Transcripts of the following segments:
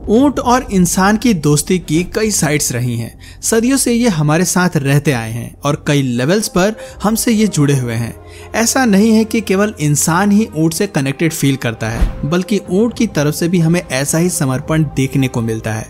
ऊंट और इंसान की दोस्ती की कई साइड्स रही हैं। सदियों से ये हमारे साथ रहते आए हैं और कई लेवल्स पर हमसे ये जुड़े हुए हैं। ऐसा नहीं है कि केवल इंसान ही ऊंट से कनेक्टेड फील करता है, बल्कि ऊंट की तरफ से भी हमें ऐसा ही समर्पण देखने को मिलता है।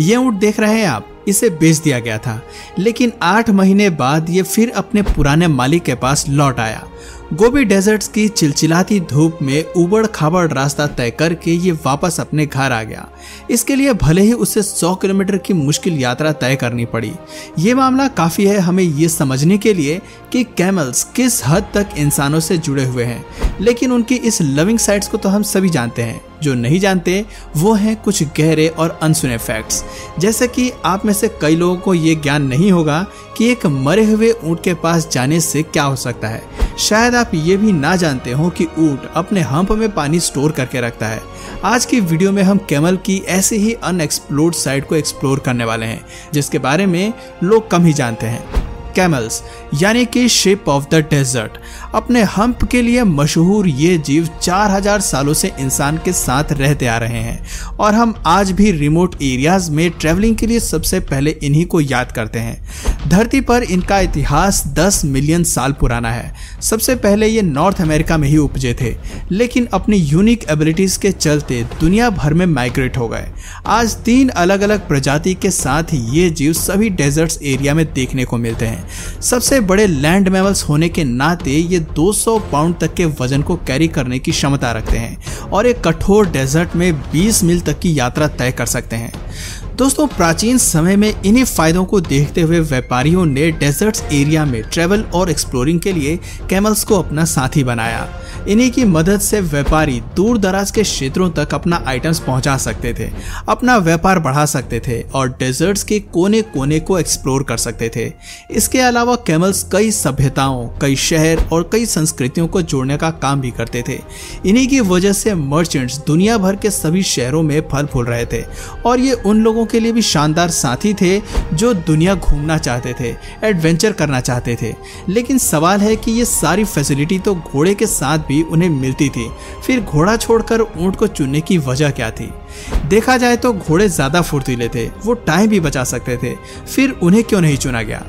ये ऊंट देख रहे हैं आप, इसे बेच दिया गया था, लेकिन 8 महीने बाद ये फिर अपने पुराने मालिक के पास लौट आया। गोबी डेजर्ट्स की चिलचिलाती धूप में उबड़ खाबड़ रास्ता तय करके ये वापस अपने घर आ गया। इसके लिए भले ही उसे 100 किलोमीटर की मुश्किल यात्रा तय करनी पड़ी। ये मामला काफी है हमें ये समझने के लिए कि कैमल्स किस हद तक इंसानों से जुड़े हुए हैं, लेकिन उनकी इस लविंग साइड्स को तो हम सभी जानते हैं। जो नहीं जानते वो हैं कुछ गहरे और अनसुने फैक्ट्स। जैसे कि आप में से कई लोगों को ये ज्ञान नहीं होगा कि एक मरे हुए ऊंट के पास जाने से क्या हो सकता है। शायद आप ये भी ना जानते हो कि ऊंट अपने हम्प में पानी स्टोर करके रखता है। आज की वीडियो में हम कैमल की ऐसी ही अनएक्सप्लोर्ड साइड को एक्सप्लोर करने वाले हैं, जिसके बारे में लोग कम ही जानते हैं। कैमल्स यानी कि शिप ऑफ द डेजर्ट। अपने हम्प के लिए मशहूर ये जीव 4000 सालों से इंसान के साथ रहते आ रहे हैं और हम आज भी रिमोट एरियाज में ट्रैवलिंग के लिए सबसे पहले इन्हीं को याद करते हैं। धरती पर इनका इतिहास 10 मिलियन साल पुराना है। सबसे पहले ये नॉर्थ अमेरिका में ही उपजे थे, लेकिन अपनी यूनिक एबिलिटीज के चलते दुनिया भर में माइग्रेट हो गए। आज 3 अलग अलग प्रजाति के साथ ये जीव सभी डेजर्ट्स एरिया में देखने को मिलते हैं। सबसे बड़े लैंड मैमल्स होने के नाते ये 200 पाउंड तक के वजन को कैरी करने की क्षमता रखते हैं और एक कठोर डेजर्ट में 20 मील तक की यात्रा तय कर सकते हैं। दोस्तों, प्राचीन समय में इन्हीं फायदों को देखते हुए व्यापारियों ने डेजर्ट्स एरिया में ट्रेवल और एक्सप्लोरिंग के लिए कैमल्स को अपना साथी बनाया। इन्हीं की मदद से व्यापारी दूर दराज के क्षेत्रों तक अपना आइटम्स पहुंचा सकते थे, अपना व्यापार बढ़ा सकते थे और डेजर्ट्स के कोने कोने को एक्सप्लोर कर सकते थे। इसके अलावा कैमल्स कई सभ्यताओं, कई शहर और कई संस्कृतियों को जोड़ने का काम भी करते थे। इन्हीं की वजह से मर्चेंट्स दुनिया भर के सभी शहरों में फल फूल रहे थे और ये उन लोगों के लिए भी शानदार साथी थे जो दुनिया घूमना चाहते थे, एडवेंचर करना चाहते थे। लेकिन सवाल है कि ये सारी फैसिलिटी तो घोड़े के साथ भी उन्हें मिलती थी, फिर घोड़ा छोड़कर ऊंट को चुनने की वजह क्या थी? देखा जाए तो घोड़े ज्यादा फुर्तीले थे, वो टाइम भी बचा सकते थे, फिर उन्हें क्यों नहीं चुना गया?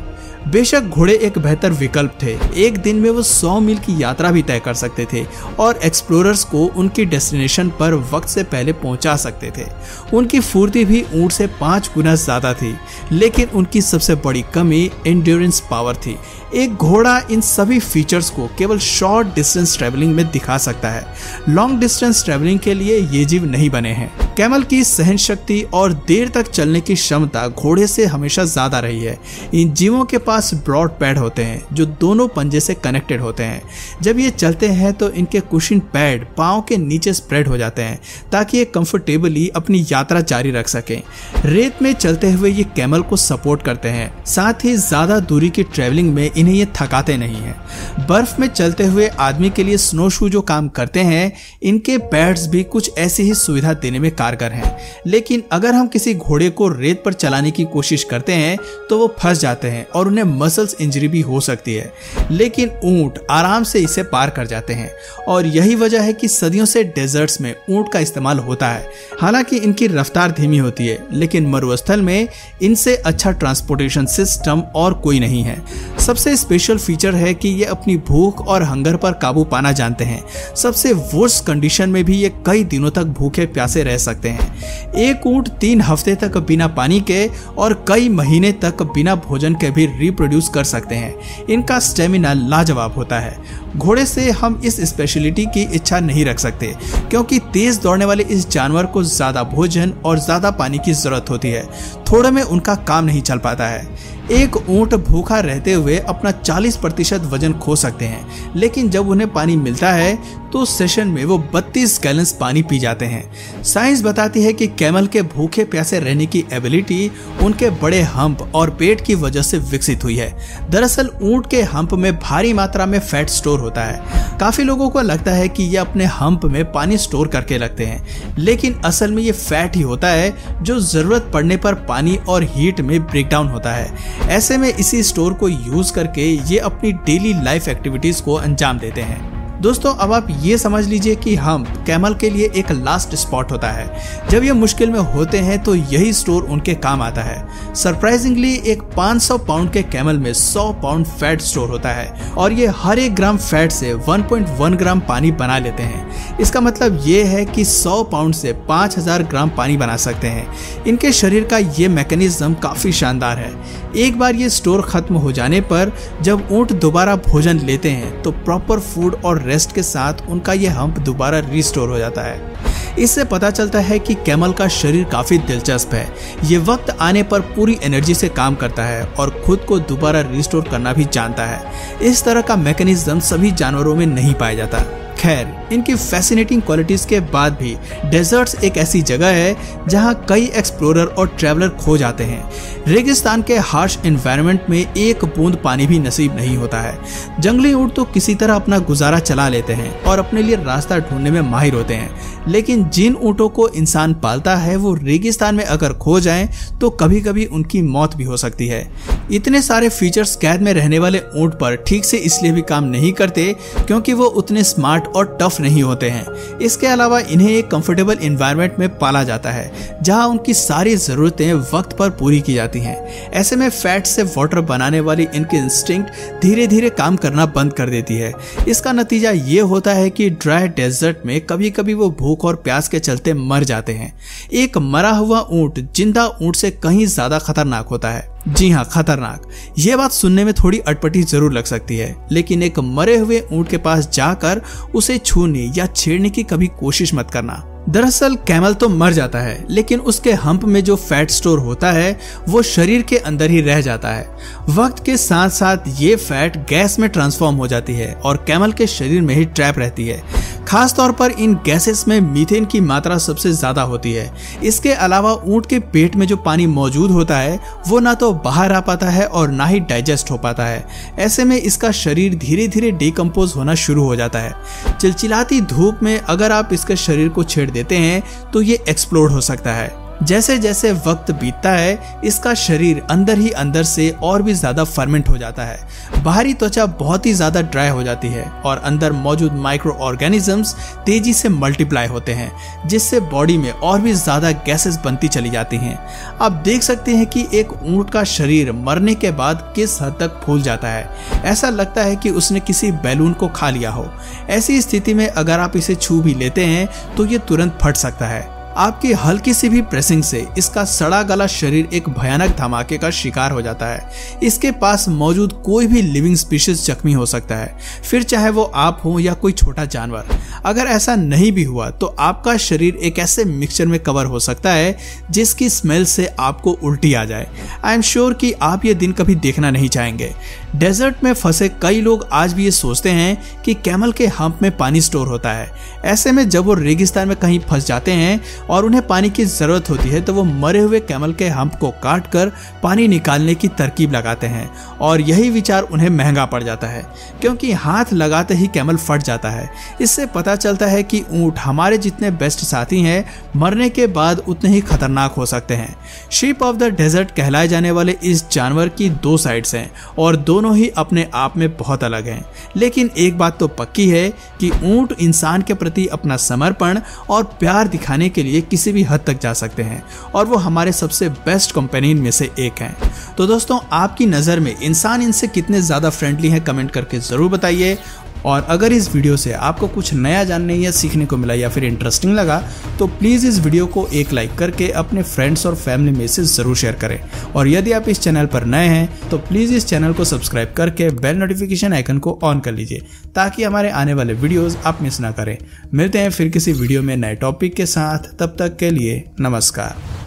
बेशक घोड़े एक बेहतर विकल्प थे। एक दिन में वो 100 मील की यात्रा भी तय कर सकते थे और एक्सप्लोरर्स को उनकी डेस्टिनेशन पर वक्त से पहले पहुंचा सकते थे। उनकी फुर्ती भी ऊंट से 5 गुना ज्यादा थी, लेकिन उनकी सबसे बड़ी कमी एंड्योरेंस पावर थी। एक घोड़ा इन सभी फीचर्स को केवल शॉर्ट डिस्टेंस ट्रैवलिंग में दिखा सकता है। लॉन्ग डिस्टेंस ट्रैवलिंग के लिए ये जीव नहीं बने हैं। कैमल की सहन शक्ति और देर तक चलने की क्षमता घोड़े से हमेशा ज्यादा रही है। इन जीवों के पास ब्रॉड पैड होते हैं जो दोनों पंजे से कनेक्टेड होते हैं। जब ये चलते हैं तो इनके कुशन पैड पांव के नीचे स्प्रेड हो जाते हैं ताकि ये कंफर्टेबली अपनी यात्रा जारी रख सकें। रेत में चलते हुए ये कैमल को सपोर्ट करते हैं, साथ ही ज्यादा दूरी की ट्रैवलिंग में इन्हें ये थकाते नहीं हैं। बर्फ में चलते हुए आदमी के लिए स्नो शू जो काम करते हैं, इनके पैड्स भी कुछ ऐसी ही सुविधा देने में कारगर हैं। लेकिन अगर हम किसी घोड़े को रेत पर चलाने की कोशिश करते हैं तो वो फंस जाते हैं और उन्हें मसल्स इंजरी भी हो सकती है। लेकिन ऊंट आराम से इसे पार कर जाते हैं और यही वजह है कि सदियों से डेजर्ट्स में ऊंट का इस्तेमाल होता है। हालांकि इनकी रफ्तार धीमी होती है, लेकिन मरुस्थल में इनसे अच्छा ट्रांसपोर्टेशन सिस्टम और कोई नहीं है। सबसे स्पेशल फीचर है कि ये अपनी भूख और हंगर पर काबू पाना जानते हैं। सबसे वर्स्ट कंडीशन में भी ये कई दिनों तक भूखे प्यासे रह सकते हैं। एक ऊंट 3 हफ्ते तक बिना पानी के और कई महीने तक बिना भोजन के भी रिप्रोड्यूस कर सकते हैं। इनका स्टेमिना लाजवाब होता है। घोड़े से हम इस स्पेशलिटी की इच्छा नहीं रख सकते, क्योंकि तेज दौड़ने वाले इस जानवर को ज्यादा भोजन और ज्यादा पानी की जरूरत होती है। थोड़े में उनका काम नहीं चल पाता है। एक ऊंट भूखा रहते हुए अपना 40% वजन खो सकते हैं, लेकिन जब उन्हें पानी मिलता है तो सेशन में वो 32 गैलन्स पानी पी जाते हैं। साइंस बताती है कि कैमल के भूखे प्यासे रहने की एबिलिटी उनके बड़े हम्प और पेट की वजह से विकसित हुई है। दरअसल ऊंट के हम्प में भारी मात्रा में फैट स्टोर होता है। काफी लोगों को लगता है कि ये अपने हम्प में पानी स्टोर करके रखते हैं, लेकिन असल में ये फैट ही होता है जो जरूरत पड़ने पर पानी और हीट में ब्रेकडाउन होता है। ऐसे में इसी स्टोर को यूज करके ये अपनी डेली लाइफ एक्टिविटीज को अंजाम देते हैं। दोस्तों अब आप ये समझ लीजिए कि हम्प कैमल के लिए एक लास्ट स्पॉट होता है। जब ये मुश्किल में होते हैं तो यही स्टोर उनके काम आता है। सरप्राइजिंगली एक 500 पाउंड के कैमल में 100 पाउंड फैट स्टोर होता है और ये हर एक ग्राम फैट से 1.1 ग्राम पानी बना लेते हैं। इसका मतलब ये है कि 100 पाउंड से 5000 ग्राम पानी बना सकते हैं। इनके शरीर का ये मैकेनिज्म काफी शानदार है। एक बार ये स्टोर खत्म हो जाने पर जब ऊंट दोबारा भोजन लेते हैं तो प्रॉपर फूड और रेस्ट के साथ उनका ये हम्प दोबारा रिस्टोर हो जाता है। इससे पता चलता है कि कैमल का शरीर काफी दिलचस्प है। ये वक्त आने पर पूरी एनर्जी से काम करता है और खुद को दोबारा रिस्टोर करना भी जानता है। इस तरह का मैकेनिज्म सभी जानवरों में नहीं पाया जाता। खैर, इनकी फैसिनेटिंग क्वालिटीज के बाद भी डेजर्ट्स एक ऐसी जगह है जहां कई एक्सप्लोरर और ट्रैवलर खो जाते हैं। रेगिस्तान के हार्श एनवायरनमेंट में एक बूंद पानी भी नसीब नहीं होता है। जंगली ऊंट तो किसी तरह अपना गुजारा चला लेते हैं और अपने लिए रास्ता ढूंढने में माहिर होते हैं, लेकिन जिन ऊंटों को इंसान पालता है वो रेगिस्तान में अगर खो जाएं तो कभी कभी उनकी मौत भी हो सकती है। इतने सारे फीचर्स कैद में रहने वाले ऊंट पर ठीक से इसलिए भी काम नहीं करते क्योंकि वो उतने स्मार्ट और टफ नहीं होते हैं। इसके अलावा इन्हें एक कंफर्टेबल एनवायरनमेंट में पाला जाता है जहां उनकी सारी जरूरतें वक्त पर पूरी की जाती हैं। ऐसे में फैट से वाटर बनाने वाली इनकी इंस्टिंक्ट धीरे धीरे काम करना बंद कर देती है। इसका नतीजा ये होता है कि ड्राई डेजर्ट में कभी कभी वो भूख और प्यास के चलते मर जाते हैं। एक मरा हुआ ऊंट जिंदा ऊंट से कहीं ज्यादा खतरनाक होता है। जी हाँ, खतरनाक। ये बात सुनने में थोड़ी अटपटी जरूर लग सकती है, लेकिन एक मरे हुए ऊंट के पास जाकर उसे छूने या छेड़ने की कभी कोशिश मत करना। दरअसल कैमल तो मर जाता है, लेकिन उसके हम्प में जो फैट स्टोर होता है वो शरीर के अंदर ही रह जाता है। वक्त के साथ साथ ये फैट गैस में ट्रांसफॉर्म हो जाती है और कैमल के शरीर में ही ट्रैप रहती है। खास तौर पर इन गैसेस में मीथेन की मात्रा सबसे ज्यादा होती है। इसके अलावा ऊंट के पेट में जो पानी मौजूद होता है वो ना तो बाहर आ पाता है और ना ही डाइजेस्ट हो पाता है। ऐसे में इसका शरीर धीरे धीरे डिकम्पोज होना शुरू हो जाता है। चिलचिलाती धूप में अगर आप इसके शरीर को छेड़ देते हैं तो ये एक्सप्लोड हो सकता है। जैसे जैसे वक्त बीतता है इसका शरीर अंदर ही अंदर से और भी ज्यादा फर्मेंट हो जाता है। बाहरी त्वचा बहुत ही ज्यादा ड्राई हो जाती है और अंदर मौजूद माइक्रो ऑर्गेनिजम्स तेजी से मल्टीप्लाई होते हैं, जिससे बॉडी में और भी ज्यादा गैसेस बनती चली जाती हैं। आप देख सकते हैं कि एक ऊंट का शरीर मरने के बाद किस हद तक फूल जाता है। ऐसा लगता है कि उसने किसी बैलून को खा लिया हो। ऐसी स्थिति में अगर आप इसे छू भी लेते हैं तो ये तुरंत फट सकता है। आपकी हल्की सी भी प्रेसिंग से इसका सड़ा गला शरीर एक भयानक धमाके का शिकार हो जाता है। इसके पास मौजूद कोई भी लिविंग स्पीशीज जख्मी हो सकता है, फिर चाहे वो आप हो या कोई छोटा जानवर। अगर ऐसा नहीं भी हुआ तो आपका शरीर एक ऐसे मिक्सचर में कवर हो सकता है जिसकी स्मेल से आपको उल्टी आ जाए। आई एम श्योर कि आप ये दिन कभी देखना नहीं चाहेंगे। डेजर्ट में फंसे कई लोग आज भी ये सोचते हैं कि कैमल के हम्प में पानी स्टोर होता है। ऐसे में जब वो रेगिस्तान में कहीं फंस जाते हैं और उन्हें पानी की जरूरत होती है तो वो मरे हुए कैमल के हम्प को काट कर पानी निकालने की तरकीब लगाते हैं और यही विचार उन्हें महंगा पड़ जाता है क्योंकि हाथ लगाते ही कैमल फट जाता है। इससे पता चलता है कि ऊंट हमारे जितने बेस्ट साथी हैं मरने के बाद उतने ही खतरनाक हो सकते हैं। शीप ऑफ द डेजर्ट कहलाए जाने वाले इस जानवर की दो साइड्स हैं और दोनों ही अपने आप में बहुत अलग हैं, लेकिन एक बात तो पक्की है कि ऊंट इंसान के प्रति अपना समर्पण और प्यार दिखाने के लिए किसी भी हद तक जा सकते हैं और वो हमारे सबसे बेस्ट कंपेनियन में से एक हैं। तो दोस्तों, आपकी नज़र में इंसान इनसे कितने ज़्यादा फ्रेंडली हैं कमेंट करके ज़रूर बताइए। और अगर इस वीडियो से आपको कुछ नया जानने या सीखने को मिला या फिर इंटरेस्टिंग लगा तो प्लीज़ इस वीडियो को एक लाइक करके अपने फ्रेंड्स और फैमिली में से ज़रूर शेयर करें। और यदि आप इस चैनल पर नए हैं तो प्लीज़ इस चैनल को सब्सक्राइब करके बेल नोटिफिकेशन आइकन को ऑन कर लीजिए ताकि हमारे आने वाले वीडियोज़ आप मिस ना करें। मिलते हैं फिर किसी वीडियो में नए टॉपिक के साथ, तब तक के लिए नमस्कार।